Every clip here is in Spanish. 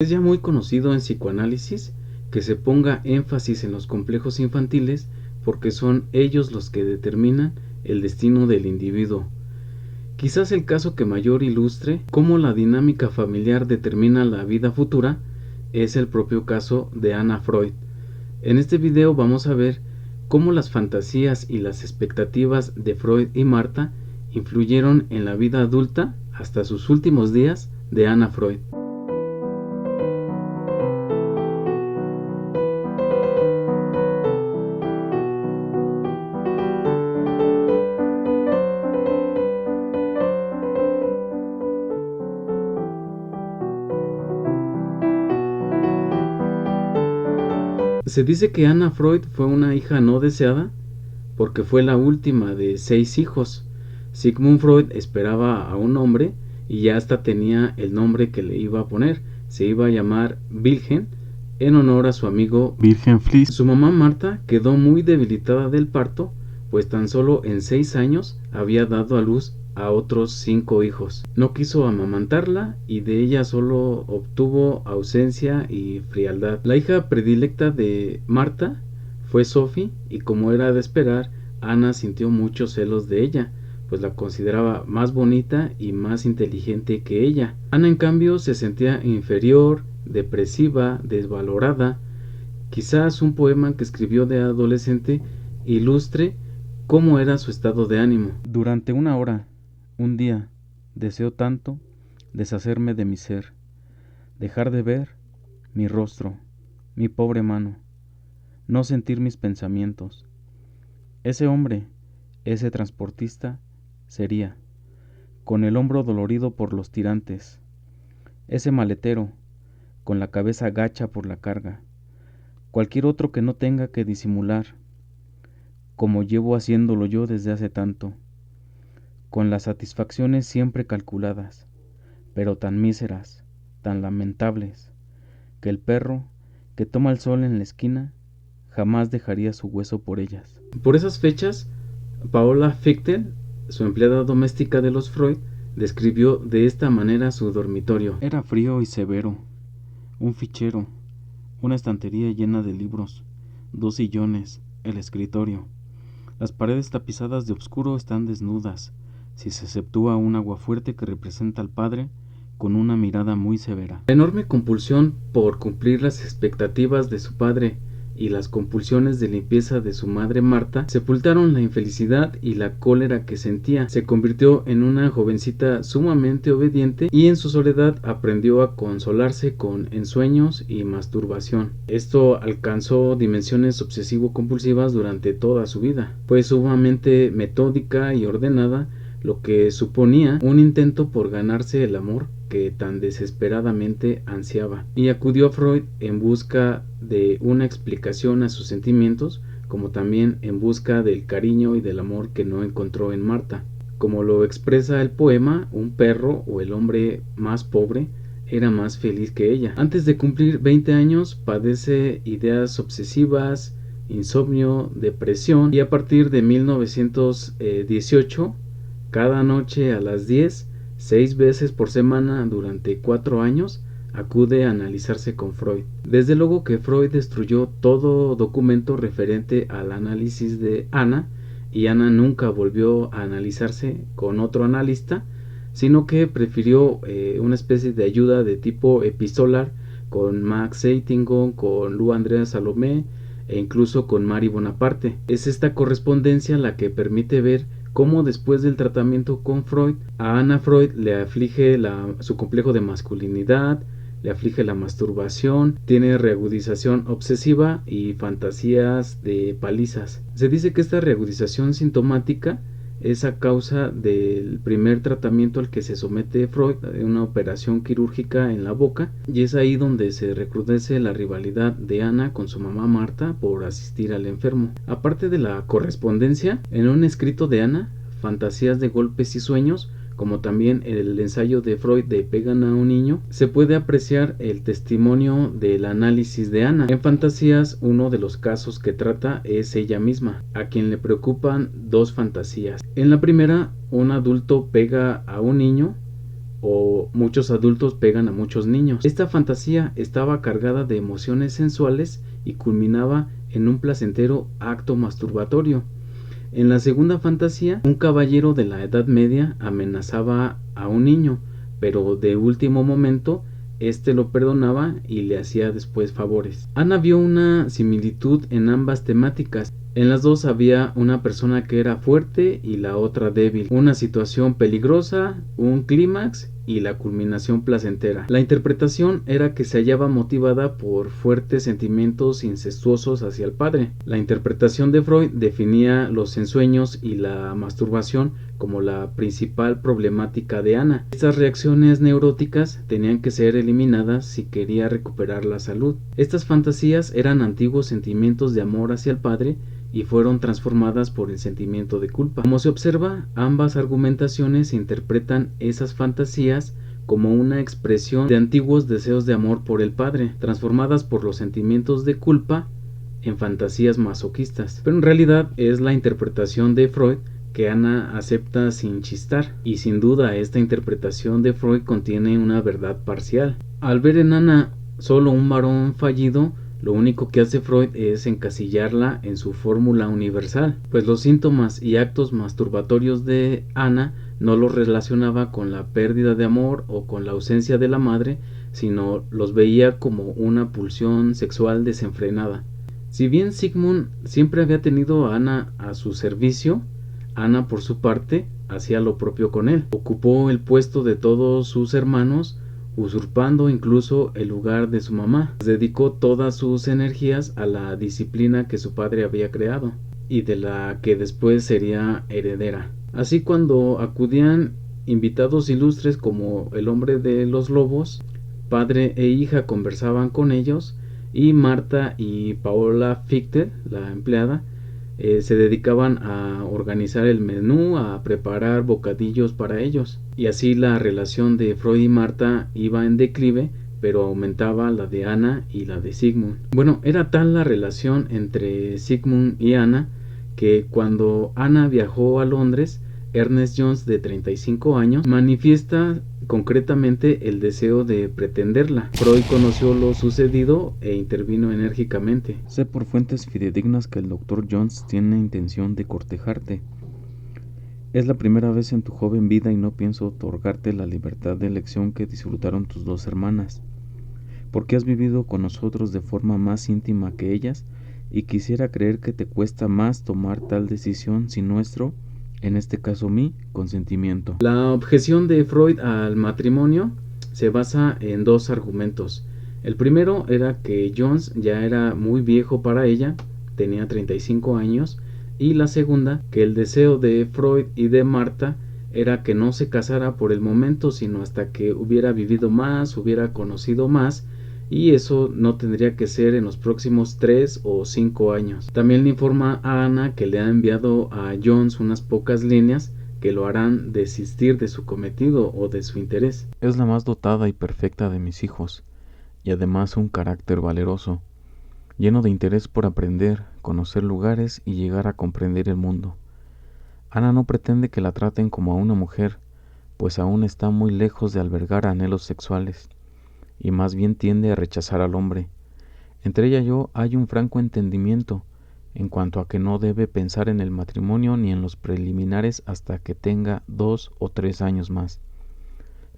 Es ya muy conocido en psicoanálisis que se ponga énfasis en los complejos infantiles porque son ellos los que determinan el destino del individuo. Quizás el caso que mayor ilustre cómo la dinámica familiar determina la vida futura es el propio caso de Anna Freud. En este video vamos a ver cómo las fantasías y las expectativas de Freud y Marta influyeron en la vida adulta hasta sus últimos días de Anna Freud. Se dice que Anna Freud fue una hija no deseada porque fue la última de 6 hijos. Sigmund Freud esperaba a un hombre y ya hasta tenía el nombre que le iba a poner. Se iba a llamar Wilhelm en honor a su amigo Wilhelm Fliess. Su mamá Marta quedó muy debilitada del parto, pues tan solo en 6 años había dado a luz a otros 5 hijos. No quiso amamantarla y de ella solo obtuvo ausencia y frialdad. La hija predilecta de Marta fue Sophie y, como era de esperar, Ana sintió muchos celos de ella, pues la consideraba más bonita y más inteligente que ella. Ana, en cambio, se sentía inferior, depresiva, desvalorada. Quizás un poema que escribió de adolescente ilustre cómo era su estado de ánimo. Durante una hora, un día, deseo tanto deshacerme de mi ser, dejar de ver mi rostro, mi pobre mano, no sentir mis pensamientos. Ese hombre, ese transportista, sería, con el hombro dolorido por los tirantes, ese maletero, con la cabeza gacha por la carga, cualquier otro que no tenga que disimular, como llevo haciéndolo yo desde hace tanto, con las satisfacciones siempre calculadas, pero tan míseras, tan lamentables, que el perro que toma el sol en la esquina jamás dejaría su hueso por ellas. Por esas fechas, Paola Fichte, su empleada doméstica de los Freud, describió de esta manera su dormitorio. Era frío y severo, un fichero, una estantería llena de libros, 2 sillones, el escritorio. Las paredes tapizadas de oscuro están desnudas, si se exceptúa un aguafuerte que representa al padre con una mirada muy severa. La enorme compulsión por cumplir las expectativas de su padre y las compulsiones de limpieza de su madre Marta sepultaron la infelicidad y la cólera que sentía. Se convirtió en una jovencita sumamente obediente y en su soledad aprendió a consolarse con ensueños y masturbación. Esto alcanzó dimensiones obsesivo-compulsivas durante toda su vida. Fue sumamente metódica y ordenada, lo que suponía un intento por ganarse el amor que tan desesperadamente ansiaba, y acudió a Freud en busca de una explicación a sus sentimientos, como también en busca del cariño y del amor que no encontró en Marta. Como lo expresa el poema, un perro o el hombre más pobre era más feliz que ella. Antes de cumplir 20 años padece ideas obsesivas, insomnio, depresión, y a partir de 1918 cada noche a las 10, 6 veces por semana durante 4 años, acude a analizarse con Freud. Desde luego que Freud destruyó todo documento referente al análisis de Ana, y Ana nunca volvió a analizarse con otro analista, sino que prefirió una especie de ayuda de tipo epistolar con Max Eitingon, con Lou Andrea Salomé e incluso con Mary Bonaparte. Es esta correspondencia la que permite ver cómo después del tratamiento con Freud, a Anna Freud le aflige su complejo de masculinidad, le aflige la masturbación, tiene reagudización obsesiva y fantasías de palizas. Se dice que esta reagudización sintomática es a causa del primer tratamiento al que se somete Freud, una operación quirúrgica en la boca, y es ahí donde se recrudece la rivalidad de Ana con su mamá Marta por asistir al enfermo. Aparte de la correspondencia, en un escrito de Ana, Fantasías de golpes y sueños, como también el ensayo de Freud de Pegan a un niño, se puede apreciar el testimonio del análisis de Ana. En Fantasías, uno de los casos que trata es ella misma, a quien le preocupan 2 fantasías. En la primera, un adulto pega a un niño o muchos adultos pegan a muchos niños. Esta fantasía estaba cargada de emociones sensuales y culminaba en un placentero acto masturbatorio. En la segunda fantasía, un caballero de la Edad Media amenazaba a un niño, pero de último momento este lo perdonaba y le hacía después favores. Ana vio una similitud en ambas temáticas. En las dos había una persona que era fuerte y la otra débil, una situación peligrosa, un clímax y la culminación placentera. La interpretación era que se hallaba motivada por fuertes sentimientos incestuosos hacia el padre. La interpretación de Freud definía los ensueños y la masturbación como la principal problemática de Ana. Estas reacciones neuróticas tenían que ser eliminadas si quería recuperar la salud. Estas fantasías eran antiguos sentimientos de amor hacia el padre y fueron transformadas por el sentimiento de culpa. Como se observa, ambas argumentaciones interpretan esas fantasías como una expresión de antiguos deseos de amor por el padre, transformadas por los sentimientos de culpa en fantasías masoquistas. Pero en realidad es la interpretación de Freud que Ana acepta sin chistar, y sin duda esta interpretación de Freud contiene una verdad parcial. Al ver en Ana solo un varón fallido, lo único que hace Freud es encasillarla en su fórmula universal, pues los síntomas y actos masturbatorios de Ana no los relacionaba con la pérdida de amor o con la ausencia de la madre, sino los veía como una pulsión sexual desenfrenada. Si bien Sigmund siempre había tenido a Ana a su servicio, Ana por su parte hacía lo propio con él. Ocupó el puesto de todos sus hermanos, usurpando incluso el lugar de su mamá. Dedicó todas sus energías a la disciplina que su padre había creado y de la que después sería heredera. Así, cuando acudían invitados ilustres como el hombre de los lobos, padre e hija conversaban con ellos, y Marta y Paola Fichte, la empleada, se dedicaban a organizar el menú, a preparar bocadillos para ellos. Y así la relación de Freud y Marta iba en declive, pero aumentaba la de Ana y la de Sigmund. Bueno, era tal la relación entre Sigmund y Ana que cuando Ana viajó a Londres, Ernest Jones, de 35 años, manifiesta concretamente el deseo de pretenderla. Freud conoció lo sucedido e intervino enérgicamente. Sé por fuentes fidedignas que el Dr. Jones tiene intención de cortejarte. Es la primera vez en tu joven vida y no pienso otorgarte la libertad de elección que disfrutaron tus dos hermanas, porque has vivido con nosotros de forma más íntima que ellas, y quisiera creer que te cuesta más tomar tal decisión sin nuestro, en este caso mi, consentimiento. La objeción de Freud al matrimonio se basa en dos argumentos. El primero era que Jones ya era muy viejo para ella, tenía 35 años, y la segunda, que el deseo de Freud y de Marta era que no se casara por el momento, sino hasta que hubiera vivido más, hubiera conocido más, y eso no tendría que ser en los próximos 3 o 5 años. También le informa a Ana que le ha enviado a Jones unas pocas líneas que lo harán desistir de su cometido o de su interés. Es la más dotada y perfecta de mis hijos, y además un carácter valeroso, lleno de interés por aprender, conocer lugares y llegar a comprender el mundo. Ana no pretende que la traten como a una mujer, pues aún está muy lejos de albergar anhelos sexuales, y más bien tiende a rechazar al hombre. Entre ella y yo hay un franco entendimiento en cuanto a que no debe pensar en el matrimonio ni en los preliminares hasta que tenga 2 o 3 años más.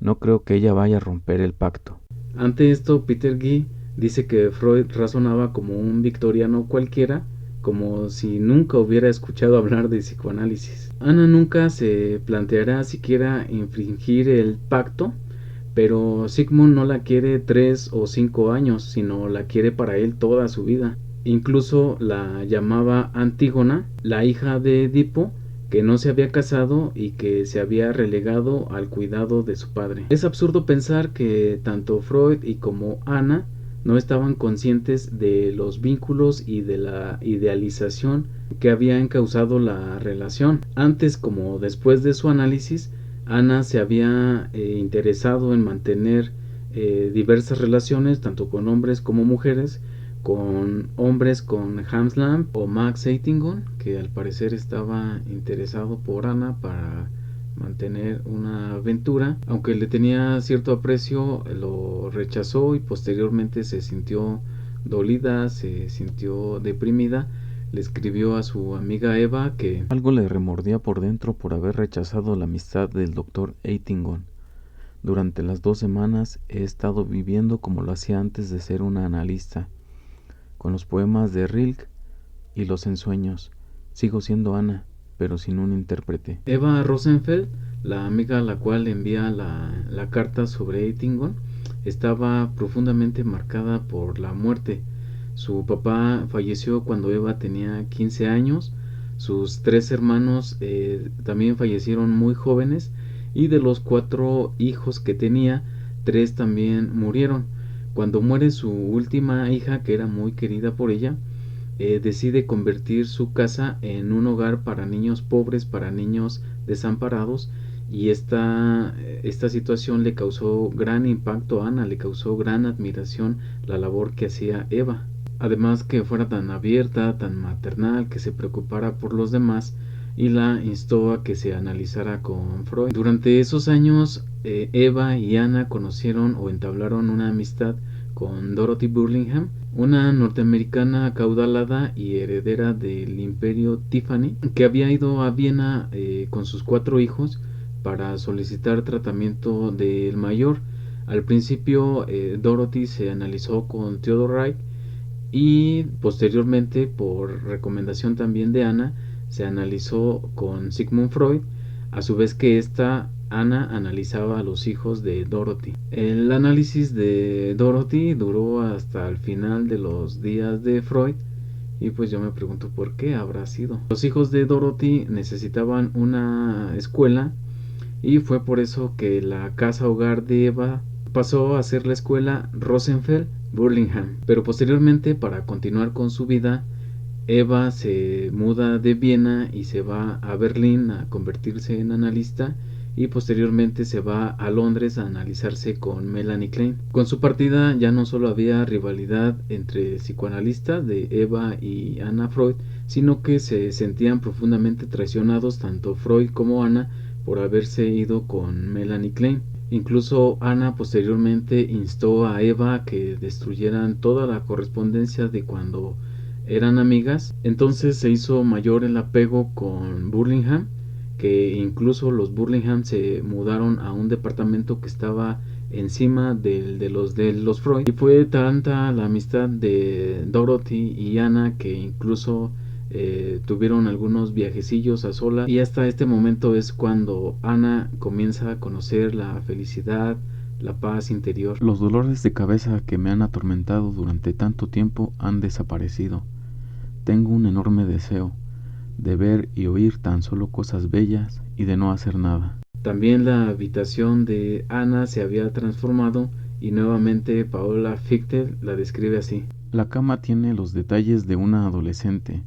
No creo que ella vaya a romper el pacto. Ante esto, Peter Guy dice que Freud razonaba como un victoriano cualquiera, como si nunca hubiera escuchado hablar de psicoanálisis. Ana nunca se planteará siquiera infringir el pacto, pero Sigmund no la quiere 3 o 5 años, sino la quiere para él toda su vida. Incluso la llamaba Antígona, la hija de Edipo, que no se había casado y que se había relegado al cuidado de su padre. Es absurdo pensar que tanto Freud y como Ana no estaban conscientes de los vínculos y de la idealización que habían causado la relación. Antes como después de su análisis, Ana se había interesado en mantener diversas relaciones, tanto con hombres como mujeres, con hombres con Hans Lamb o Max Eitingon, que al parecer estaba interesado por Ana para mantener una aventura. Aunque le tenía cierto aprecio, lo rechazó y posteriormente se sintió dolida, se sintió deprimida. Le escribió a su amiga Eva que algo le remordía por dentro por haber rechazado la amistad del doctor Eitingon. Durante las 2 semanas he estado viviendo como lo hacía antes de ser una analista, con los poemas de Rilke y los ensueños. Sigo siendo Ana, pero sin un intérprete. Eva Rosenfeld, la amiga a la cual envía la carta sobre Eitingon, estaba profundamente marcada por la muerte. Su papá falleció cuando Eva tenía 15 años, sus 3 hermanos también fallecieron muy jóvenes, y de los 4 hijos que tenía, 3 también murieron. Cuando muere su última hija, que era muy querida por ella, decide convertir su casa en un hogar para niños pobres, para niños desamparados, y esta situación le causó gran impacto a Ana, le causó gran admiración la labor que hacía Eva. Además que fuera tan abierta, tan maternal, que se preocupara por los demás, y la instó a que se analizara con Freud. Durante esos años, Eva y Ana conocieron o entablaron una amistad con Dorothy Burlingham, una norteamericana acaudalada y heredera del imperio Tiffany, que había ido a Viena con sus 4 hijos para solicitar tratamiento del mayor. Al principio, Dorothy se analizó con Theodor Reich, y posteriormente, por recomendación también de Ana, se analizó con Sigmund Freud, a su vez que Ana analizaba a los hijos de Dorothy. El análisis de Dorothy duró hasta el final de los días de Freud, y pues yo me pregunto por qué habrá sido. Los hijos de Dorothy necesitaban una escuela, y fue por eso que la casa hogar de Eva pasó a ser la escuela Rosenfeld Burlingham. Pero posteriormente, para continuar con su vida, Eva se muda de Viena y se va a Berlín a convertirse en analista, y posteriormente se va a Londres a analizarse con Melanie Klein. Con su partida ya no solo había rivalidad entre psicoanalistas de Eva y Anna Freud, sino que se sentían profundamente traicionados tanto Freud como Anna por haberse ido con Melanie Klein. Incluso Ana posteriormente instó a Eva a que destruyeran toda la correspondencia de cuando eran amigas. Entonces se hizo mayor el apego con Burlingham, que incluso los Burlingham se mudaron a un departamento que estaba encima de los Freud, y fue tanta la amistad de Dorothy y Ana que incluso tuvieron algunos viajecillos a solas, y hasta este momento es cuando Ana comienza a conocer la felicidad, la paz interior. Los dolores de cabeza que me han atormentado durante tanto tiempo han desaparecido. Tengo un enorme deseo de ver y oír tan solo cosas bellas y de no hacer nada. También la habitación de Ana se había transformado, y nuevamente Paola Fichte la describe así. La cama tiene los detalles de una adolescente,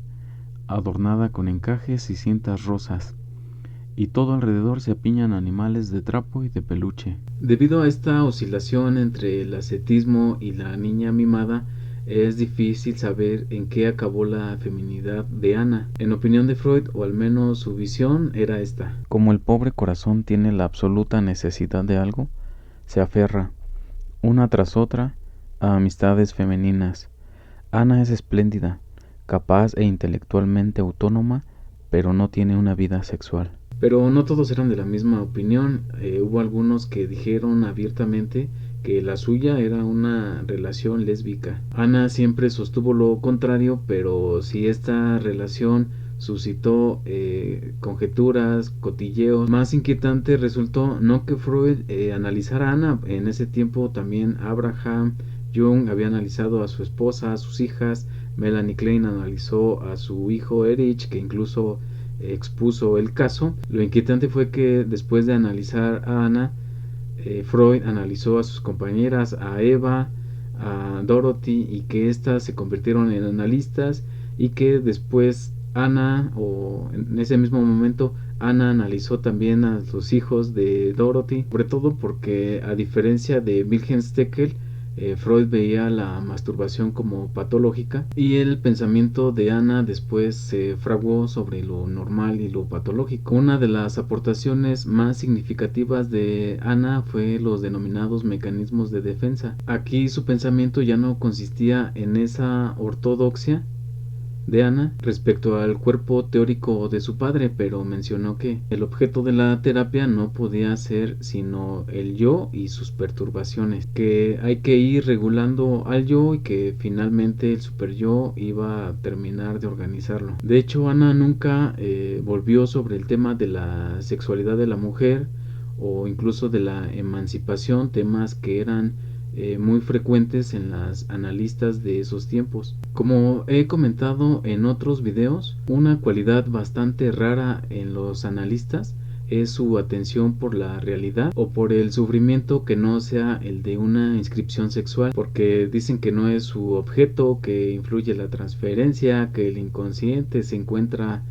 adornada con encajes y cintas rosas, y todo alrededor se apiñan animales de trapo y de peluche. Debido a esta oscilación entre el ascetismo y la niña mimada, es difícil saber en qué acabó la feminidad de Ana. En opinión de Freud, o al menos su visión, era esta. Como el pobre corazón tiene la absoluta necesidad de algo, se aferra, una tras otra, a amistades femeninas. Ana es espléndida, capaz e intelectualmente autónoma, pero no tiene una vida sexual. Pero no todos eran de la misma opinión. Hubo algunos que dijeron abiertamente que la suya era una relación lésbica. Ana siempre sostuvo lo contrario, pero si esta relación suscitó conjeturas, cotilleos, más inquietante resultó no que Freud analizara a Ana. En ese tiempo también Abraham Jung había analizado a su esposa, a sus hijas. Melanie Klein analizó a su hijo Erich, que incluso expuso el caso. Lo inquietante fue que después de analizar a Ana, Freud analizó a sus compañeras, a Eva, a Dorothy, y que éstas se convirtieron en analistas, y que después Ana, o en ese mismo momento, Ana analizó también a los hijos de Dorothy, sobre todo porque, a diferencia de Wilhelm Steckel, Freud veía la masturbación como patológica y el pensamiento de Ana después se fraguó sobre lo normal y lo patológico. Una de las aportaciones más significativas de Ana fue los denominados mecanismos de defensa. Aquí su pensamiento ya no consistía en esa ortodoxia de Ana respecto al cuerpo teórico de su padre, pero mencionó que el objeto de la terapia no podía ser sino el yo y sus perturbaciones, que hay que ir regulando al yo y que finalmente el superyo iba a terminar de organizarlo. De hecho, Ana nunca volvió sobre el tema de la sexualidad de la mujer o incluso de la emancipación, temas que eran muy frecuentes en las analistas de esos tiempos. Como he comentado en otros videos, una cualidad bastante rara en los analistas es su atención por la realidad o por el sufrimiento que no sea el de una inscripción sexual, porque dicen que no es su objeto, que influye la transferencia, que el inconsciente se encuentra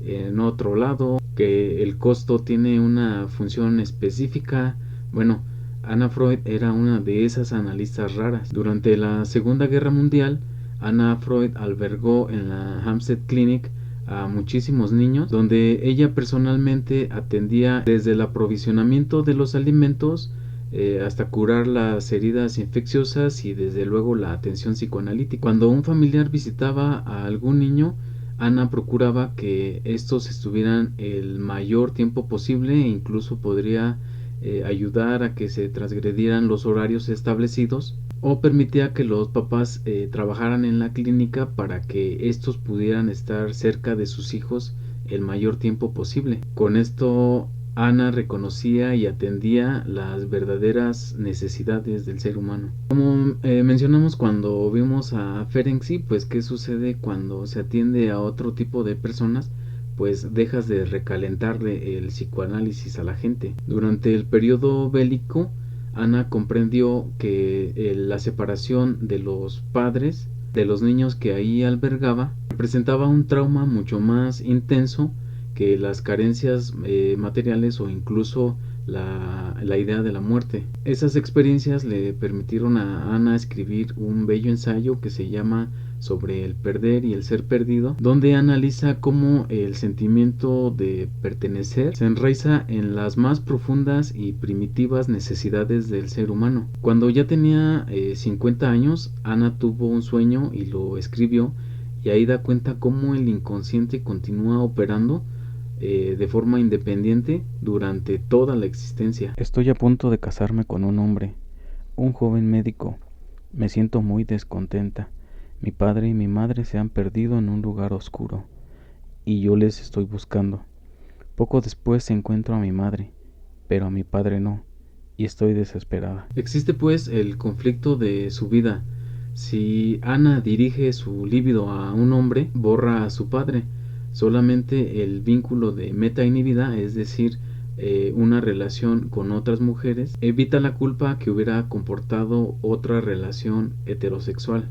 en otro lado, que el costo tiene una función específica. Bueno, Anna Freud era una de esas analistas raras. Durante la Segunda Guerra Mundial, Anna Freud albergó en la Hampstead Clinic a muchísimos niños, donde ella personalmente atendía desde el aprovisionamiento de los alimentos hasta curar las heridas infecciosas y desde luego la atención psicoanalítica. Cuando un familiar visitaba a algún niño, Ana procuraba que estos estuvieran el mayor tiempo posible e incluso podría ayudar a que se transgredieran los horarios establecidos o permitía que los papás trabajaran en la clínica para que estos pudieran estar cerca de sus hijos el mayor tiempo posible. Con esto Ana reconocía y atendía las verdaderas necesidades del ser humano. Como mencionamos cuando vimos a Ferenczi, pues qué sucede cuando se atiende a otro tipo de personas, pues dejas de recalentarle el psicoanálisis a la gente. Durante el periodo bélico, Ana comprendió que la separación de los padres de los niños que ahí albergaba representaba un trauma mucho más intenso que las carencias materiales o incluso la idea de la muerte. Esas experiencias le permitieron a Ana escribir un bello ensayo que se llama Sobre el perder y el ser perdido, donde analiza cómo el sentimiento de pertenecer se enraiza en las más profundas y primitivas necesidades del ser humano. Cuando ya tenía 50 años, Ana tuvo un sueño y lo escribió, y ahí da cuenta cómo el inconsciente continúa operando de forma independiente durante toda la existencia. Estoy a punto de casarme con un hombre, un joven médico. Me siento muy descontenta. Mi padre y mi madre se han perdido en un lugar oscuro y yo les estoy buscando. Poco después encuentro a mi madre, pero a mi padre no, y estoy desesperada. Existe pues el conflicto de su vida. Si Ana dirige su líbido a un hombre, borra a su padre. Solamente el vínculo de meta-inhibida, es decir, una relación con otras mujeres, evita la culpa que hubiera comportado otra relación heterosexual.